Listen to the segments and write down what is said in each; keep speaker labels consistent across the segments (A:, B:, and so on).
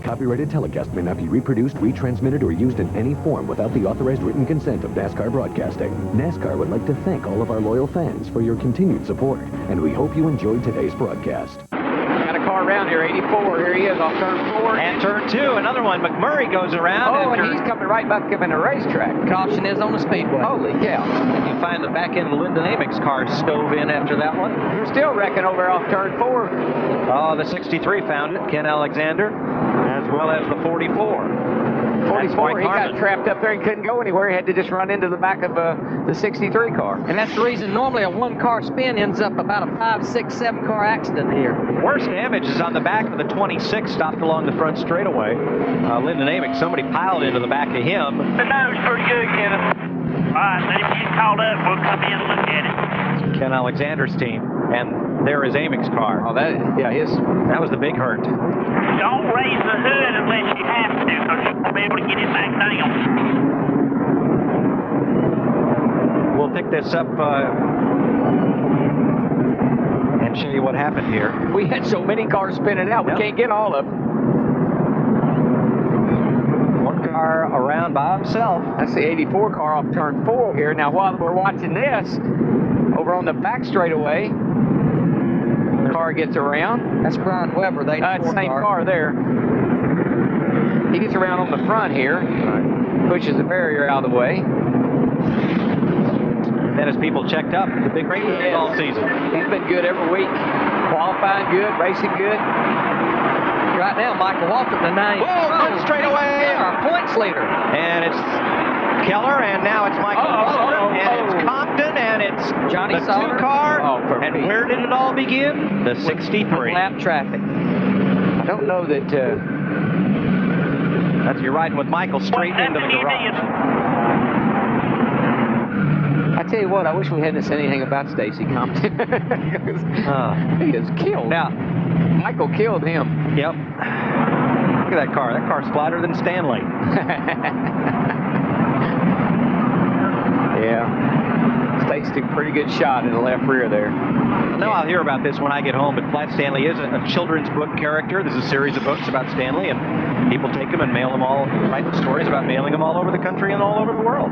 A: copyrighted telecast may not be reproduced, retransmitted, or used in any form without the authorized written consent of NASCAR Broadcasting. NASCAR would like to thank all of our loyal fans for your continued support, and we hope you enjoyed today's broadcast.
B: Got a car around here, 84. Here he is off turn 4.
C: And turn 2, another one. McMurray goes around.
B: Oh, and he's coming right back up in the racetrack.
D: Caution is on the speedway.
B: Holy cow.
C: You find the back end of Lyndon Amick's car stove in after that one.
B: You're still wrecking over off turn 4.
C: Oh, the 63 found it, Ken Alexander, as well as the 44.
B: 44, he got trapped up there and couldn't go anywhere. He had to just run into the back of the 63 car.
D: And that's the reason normally a one-car spin ends up about a 5, 6, 7 car accident here.
C: Worst damage is on the back of the 26 stopped along the front straightaway. Lyndon Amick, somebody piled into the back of him.
E: The nose pretty good, Kenneth. All right, let him get called up. We'll come in and look at it.
C: Ken Alexander's team. And there is Amick's car.
B: Oh, that was
C: the big hurt.
E: Don't raise the hood unless you have to, because you won't be able to get it back down.
C: We'll pick this up and show you what happened here.
B: We had so many cars spinning out, we can't get all of them.
C: One car around by himself.
B: That's the 84 car off turn 4 here. Now, while we're watching this, over on the back straightaway, the car gets around.
D: That's Brian Weber, the 84
B: same car there. He gets around on the front here, pushes the barrier out of the way.
C: And then as people checked up, the big race all season.
B: He's been good every week. Qualifying good, racing good.
D: Right now, Michael Waltrip, the 9.
C: Whoa, straight away.
D: Our points leader.
C: And it's Keller, and now it's Michael Waltrip, and it's Compton, and it's
D: Johnny
C: the
D: Sauter.
C: 2-car.
B: And
C: where did it all begin? The 63.
D: Lap traffic.
B: I don't know that...
C: You're riding with Michael straight into the garage.
B: I tell you what, I wish we hadn't said anything about Stacy Compton. He is killed.
C: Now,
B: Michael killed him.
C: Yep. Look at that car. That car's flatter than Stanley.
B: Yeah. Stacy took a pretty good shot in the left rear there.
C: No, I'll hear about this when I get home, but Flat Stanley is a children's book character. There's a series of books about Stanley, and people take them and mail them all, write the stories about mailing them all over the country and all over the world.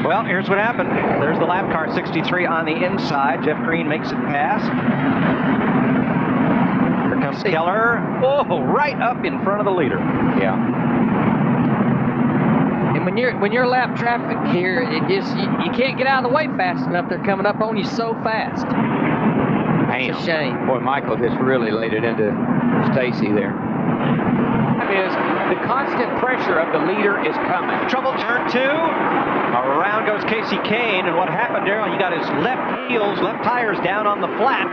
C: Well, here's what happened. There's the lap car 63 on the inside. Jeff Green makes it pass. Here comes Keller. Oh, right up in front of the leader.
B: Yeah.
D: And when you're lap traffic here, it just you can't get out of the way fast enough. They're coming up on you so fast. It's a shame.
B: Boy, Michael just really laid it into Stacy there. Is the constant pressure of the leader is coming.
C: Trouble turn 2. Around goes Casey Kane, and what happened there? You got his left tires down on the flat,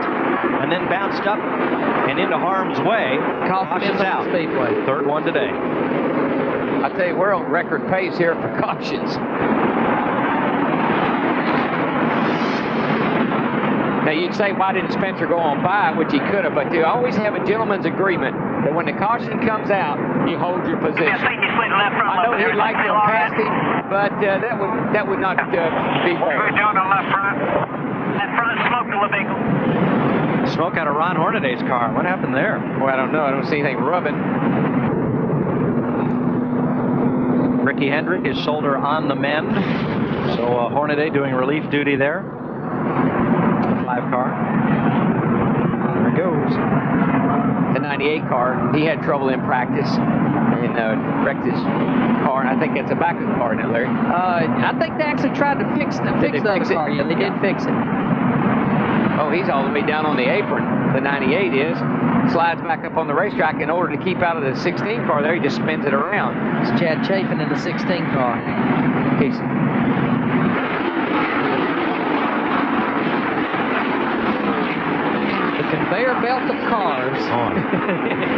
C: and then bounced up and into harm's way. Caution's out.
D: Speedway.
C: Third one today.
B: I tell you, we're on record pace here for cautions. Now you'd say, why didn't Spencer go on by, which he could have, but you always have a gentleman's agreement that when the caution comes out, you hold your position. I know he'd like to have passed him, but that would not be fair.
E: We're doing on left front. That front smoked a little bit.
C: Smoke out of Ron Hornaday's car. What happened there?
B: Well, I don't know. I don't see anything rubbing.
C: Ricky Hendrick, his shoulder on the mend. So Hornaday doing relief duty there. The 5 car. There it goes.
B: The 98 car, he had trouble in practice and wrecked his car, and I think that's a backup car, isn't it, Larry?
D: I think they actually tried to fix the other car. Yeah, they did fix it.
B: Oh, he's all the way down on the apron. The 98 is. Slides back up on the racetrack in order to keep out of the 16 car there. He just spins it around.
D: It's Chad Chafin in the 16 car. The conveyor belt of cars.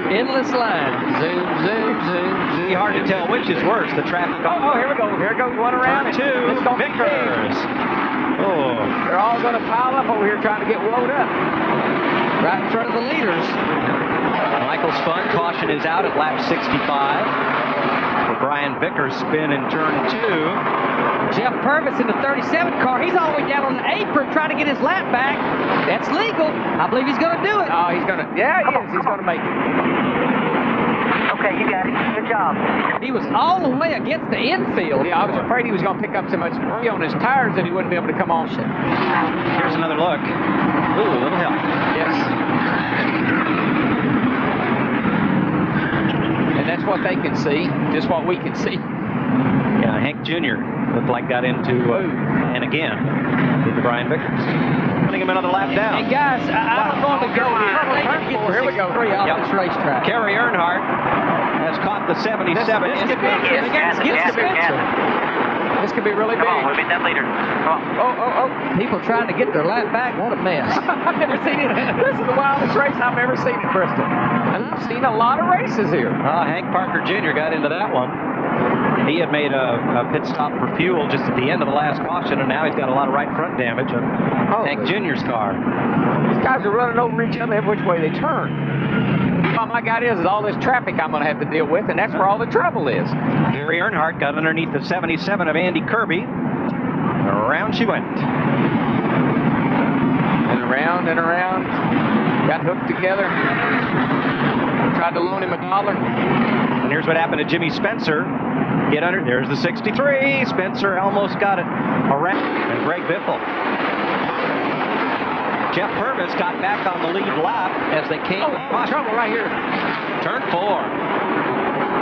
D: Endless line. Zoom, zoom, zoom, zoom.
C: It's hard to tell which is worse. The traffic.
B: Oh, here we go. Here goes one around.
C: Turn 2. Vickers. Oh.
B: They're all going to pile up over here trying to get loaded up.
D: Right in front of the leaders.
C: Michael spun. Caution is out at lap 65. Brian Vickers spin in turn 2.
D: Jeff Purvis in the 37 car. He's all the way down on the apron trying to get his lap back. That's legal. I believe he's going to do it.
B: Oh, he's going to. Yeah, he is. He's going to make it.
E: Okay, you got it. Good job.
D: He was all the way against the infield.
B: Yeah, I was afraid he was going to pick up so much debris on his tires that he wouldn't be able to come off.
C: Here's another look. Ooh, a little help.
B: Yes. And that's what they can see, just what we can see.
C: Yeah, Hank Jr. looked like got into, and again, with the Brian Vickers. Putting him another lap down.
D: And guys, I don't normally go here.
B: Here we go.
D: Off this racetrack.
C: Kerry Earnhardt has caught the 77.
B: This could be really big.
E: Come on, we'll beat that leader. Come on.
D: People trying to get their lap back. What a mess.
B: I've never seen it. This is the wildest race I've ever seen at Bristol. And I've seen a lot of races here.
C: Hank Parker Jr. got into that one. He had made a pit stop for fuel just at the end of the last caution, and now he's got a lot of right front damage on Hank Jr.'s car.
B: These guys are running over each other every which way they turn. All my God is all this traffic I'm going to have to deal with, and that's where all the trouble is.
C: Kerry Earnhardt got underneath the 77 of Andy Kirby. Around she went.
B: And around and around. Got hooked together. Tried to loan him $1.
C: And here's what happened to Jimmy Spencer. Get under. There's the 63. Spencer almost got it around. And Greg Biffle. Jeff Purvis got back on the lead lap as they came.
B: Trouble right here.
C: Turn 4.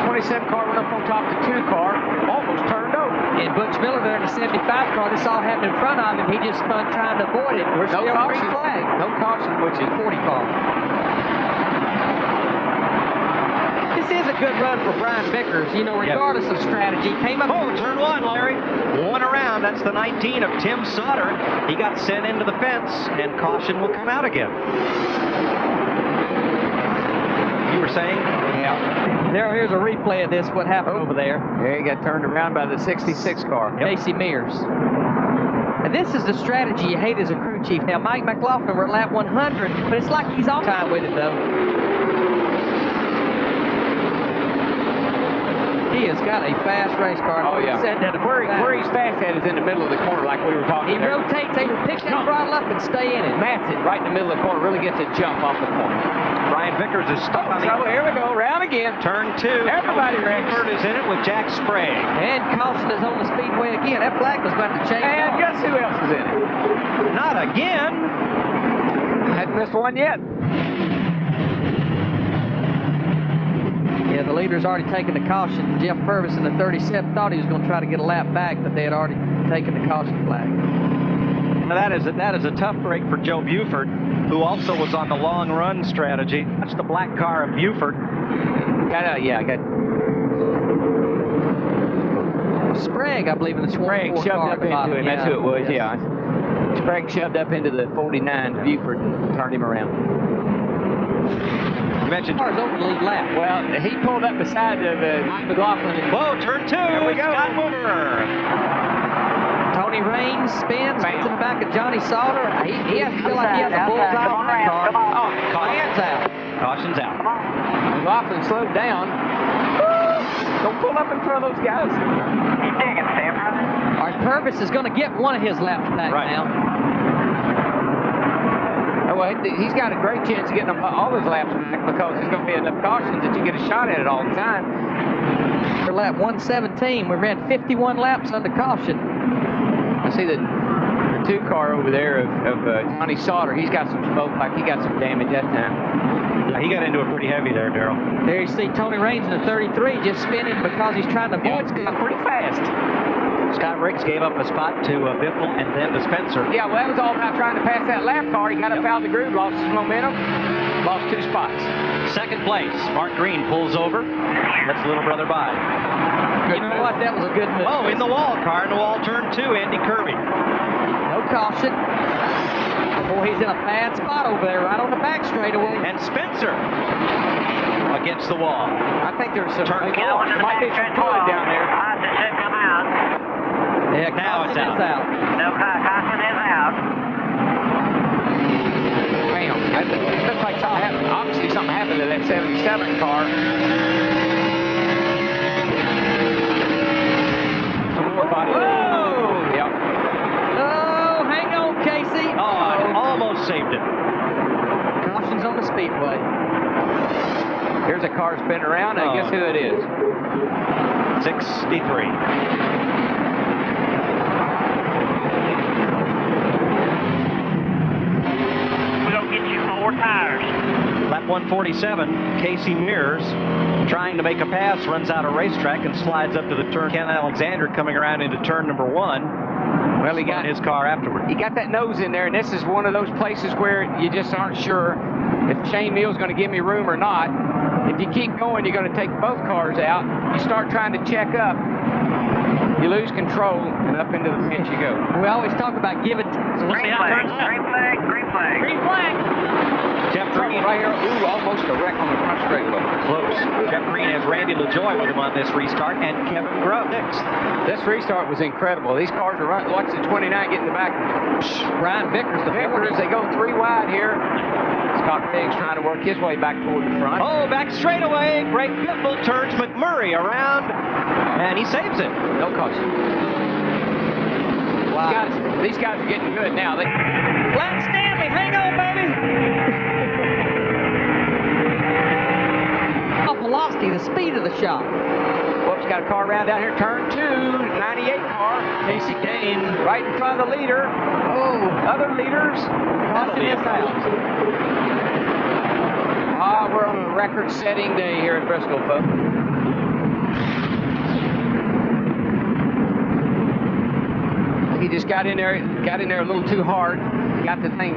B: 27 car went up on top of the 2 car. Almost turned over.
D: And Butch Miller there in the 75 car, this all happened in front of him. He just spun trying to avoid it. We're
B: No
D: still
B: caution.
D: green flag.
B: No caution, which is 40 car.
D: This is a good run for Brian Vickers, you know, regardless of strategy. Came up.
C: Oh, turn 1, Larry. One around. That's the 19 of Tim Sauter. He got sent into the fence, and caution will come out again. You were saying?
D: Yeah. Here's a replay of this, what happened over there.
B: Yeah, he got turned around by the 66 car.
D: Casey Mears. And this is the strategy you hate as a crew chief. Now, Mike McLaughlin, we're at lap 100, but it's like he's on time with it, though. He has got a fast race car.
B: Oh, yeah. Where he's fast at is in the middle of the corner, like we were talking
D: He
B: about.
D: rotates, they will pick that throttle up and stay in it.
B: Mats it right in the middle of the corner, really gets a jump off the corner.
C: Brian Vickers is stuck on the
B: Here we go, round again.
C: turn 2.
B: Everybody wrecks.
C: Burt is in it with Jack Sprague.
D: And caution is on the speedway again. That flag was about to change.
B: And guess who else is in it?
C: Not again.
B: Hadn't missed one yet.
D: Yeah, the leader's already taken the caution. Jeff Purvis in the 37 thought he was going to try to get a lap back, but they had already taken the caution flag.
C: Now that is a tough break for Joe Buford, who also was on the long run strategy. That's the black car of Buford.
D: Sprague, I believe, in the
B: Sprague shoved up into him. That's who it was, yeah. Sprague shoved up into the 49 Buford and turned him around.
C: You mentioned
D: Cars over the lead lap.
B: Well, he pulled up beside Mike McLaughlin.
C: whoa, turn 2.
B: Here we go.
C: Scott Moore.
D: Tony Raines spins in the back of Johnny Sauter. He has to feel like he has a bullseye on that car.
B: Oh,
D: Hands out.
C: Caution's out.
B: McLaughlin slowed down. Don't pull up in front of those guys.
E: Keep digging, Stanford.
D: All right, Purvis is going to get one of his laps back now.
B: Oh, well, he's got a great chance of getting all his laps back because there's going to be enough cautions that you get a shot at it all the time.
D: For lap 117, we ran 51 laps under caution.
B: I see the 2 car over there of Johnny Sauter. He's got some smoke, like he got some damage that time.
C: Yeah, he got into it pretty heavy there, Darrell.
D: There you see Tony Raines in the 33 just spinning because he's trying to avoid
B: It's pretty fast.
C: Scott Ricks gave up a spot to Biffle and then to Spencer.
B: Yeah, well, that was all about trying to pass that lap car. He got up out of the groove, lost his momentum, lost 2 spots.
C: Second place, Mark Green pulls over, lets little brother by.
D: You know what? That was a good move.
C: Oh, in the wall, car in the wall, turn 2, Andy Kirby.
D: No caution. Boy, he's in a bad spot over there, right on the back straightaway.
C: And Spencer against the wall.
B: I think there's some
C: Turn
E: Get on to the
B: might be
E: back
B: some
E: stretch
B: fluid
E: wall.
B: down there.
E: Caution should come out.
D: Yeah,
C: Now it's
D: caution is out.
E: No, caution is out.
B: Bam. That looks like something happened. Obviously, something happened to that 77 car. Here's a car spinning around. And guess who it is?
C: 63.
E: Get you 4 tires.
C: Lap 147, Casey Mears trying to make a pass, runs out of racetrack and slides up to the turn. Ken Alexander coming around into turn number 1.
B: Well, he got
C: his car afterward.
B: He got that nose in there, and this is one of those places where you just aren't sure if Shane Mill's going to give me room or not. If you keep going, you're going to take both cars out. You start trying to check up. You lose control, and up into the fence you go.
D: We always talk about giving.
E: Green flag, green flag, green flag.
D: Green flag.
C: Jeff Green
B: right here. Ooh, almost a wreck on the front straightaway.
C: Close. Jeff Green has Randy LaJoy with him on this restart, and Kevin Grubb next.
B: This restart was incredible. These cars are running. Watch the 29 get in the back.
D: Brian Vickers, the
B: Vickers, they go 3 wide here. Scott Riggs trying to work his way back toward the front.
C: Oh, back straightaway. Greg Biffle turns McMurray around, and he saves it.
B: No caution. Wow. These guys are getting good now.
D: Glenn Stanley, hang on, baby. Velocity, the speed of the shot.
B: Whoops, got a car around down here. Turn 2, 98 car. Casey Kane right in front of the leader. Oh, other leaders. We're on a record-setting day here at Bristol, folks. He just got in there a little too hard. Got the thing.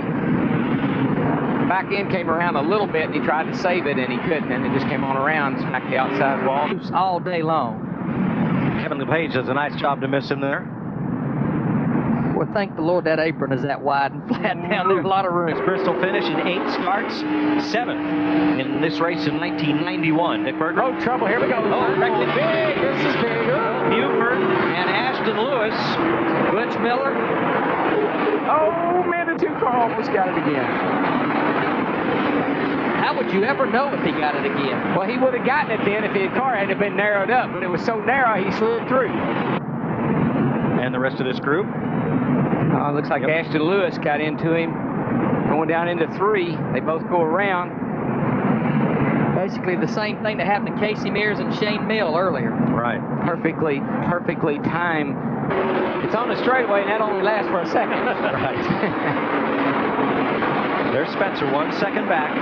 B: Back end came around a little bit, and he tried to save it, and he couldn't, and it just came on around, smacked the outside wall.
D: All day long.
C: Kevin LePage does a nice job to miss him there.
D: Well, thank the Lord that apron is that wide and flat down. There's a lot of room.
C: Bristol finished in 8 starts, 7th in this race in 1991. Nick Berger.
B: Oh, trouble. Here we go.
C: Oh, wrecked it big.
B: This is big.
C: Buford and Ashton Lewis.
D: Butch Miller.
B: Oh, man, the 2 car almost got it again.
D: How would you ever know if he got it again?
B: Well, he would have gotten it then if his car hadn't been narrowed up, but it was so narrow he slid through.
C: And the rest of this group.
B: Looks like Ashton Lewis got into him. Going down into 3. They both go around.
D: Basically the same thing that happened to Casey Mears and Shane Mill earlier.
C: Right.
B: Perfectly timed. It's on the straightaway, and that only lasts for a second.
C: Right. There's Spencer, 1 second back.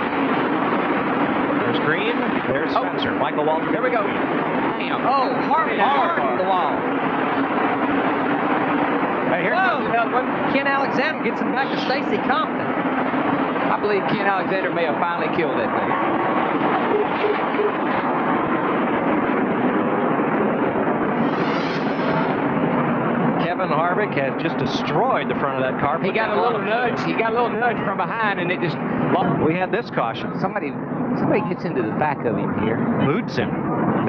C: There's Green. There's Spencer. Michael Walter.
B: Here we go. Damn.
D: Oh, Harvey hard the wall.
B: Right, here comes another one.
D: Ken Alexander gets him back to Stacy Compton.
B: I believe Ken Alexander may have finally killed that thing.
C: Kevin Harvick has just destroyed the front of that car.
B: He got a little nudge. He got a little nudge from behind, and it just.
C: We had this caution.
B: Somebody gets into the back of him here.
C: Boots him.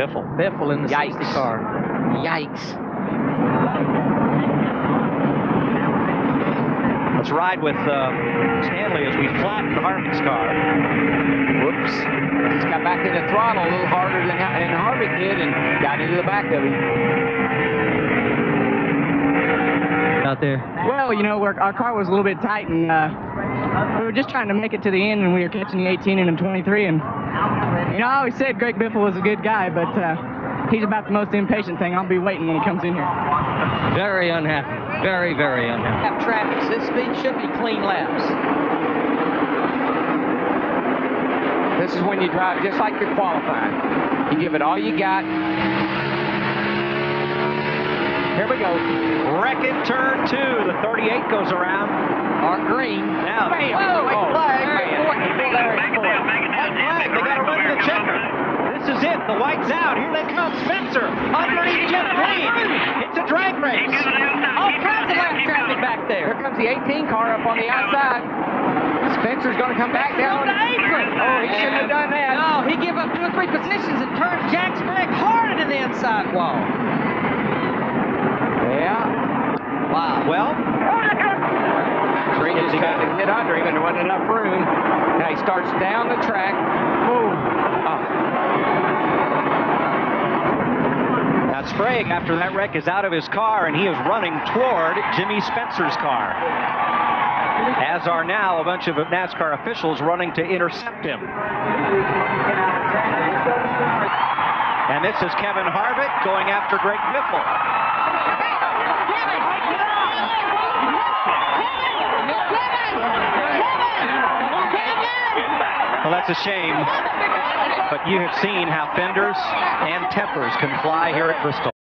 D: Biffle in the 60 car.
B: Yikes.
C: Let's ride with Stanley as we flatten Harvick's car.
B: Whoops. Just got back in the throttle a little harder than Harvick did and got into the back of him.
D: Out there.
F: Well, you know, our car was a little bit tight, and we were just trying to make it to the end, and we were catching the 18 and the 23. And, you know, I always said Greg Biffle was a good guy, but he's about the most impatient thing. I'll be waiting when he comes in here.
D: Very unhappy. Very, very unhappy. Have traffic. This speed should be clean laps.
B: This is when you drive just like you're qualifying. You give it all you got. Here we go.
C: Wrecking turn 2. The 38 goes around.
D: Art Green.
C: Now,
B: bam.
D: Whoa, flag.
C: They got to run to the checker. This is it. The white's out. Here they come. Spencer underneath Jeff Green. It's a drag race.
D: All kinds of lap traffic back there.
B: Here comes the 18 car up on the outside. Spencer's going to come back down.
D: On the apron.
B: Oh, he shouldn't have done that.
D: No, he gave up 2 or 3 positions and turns Jack Sprague hard into the inside wall.
B: Yeah.
D: Wow.
C: Well,
B: Green just got to hit under him and there wasn't enough room. Now he starts down the track. Boom.
C: now Sprague, after that wreck, is out of his car, and he is running toward Jimmy Spencer's car. As are now a bunch of NASCAR officials running to intercept him. And this is Kevin Harvick going after Greg Biffle. Well, that's a shame, but you have seen how fenders and tempers can fly here at Bristol.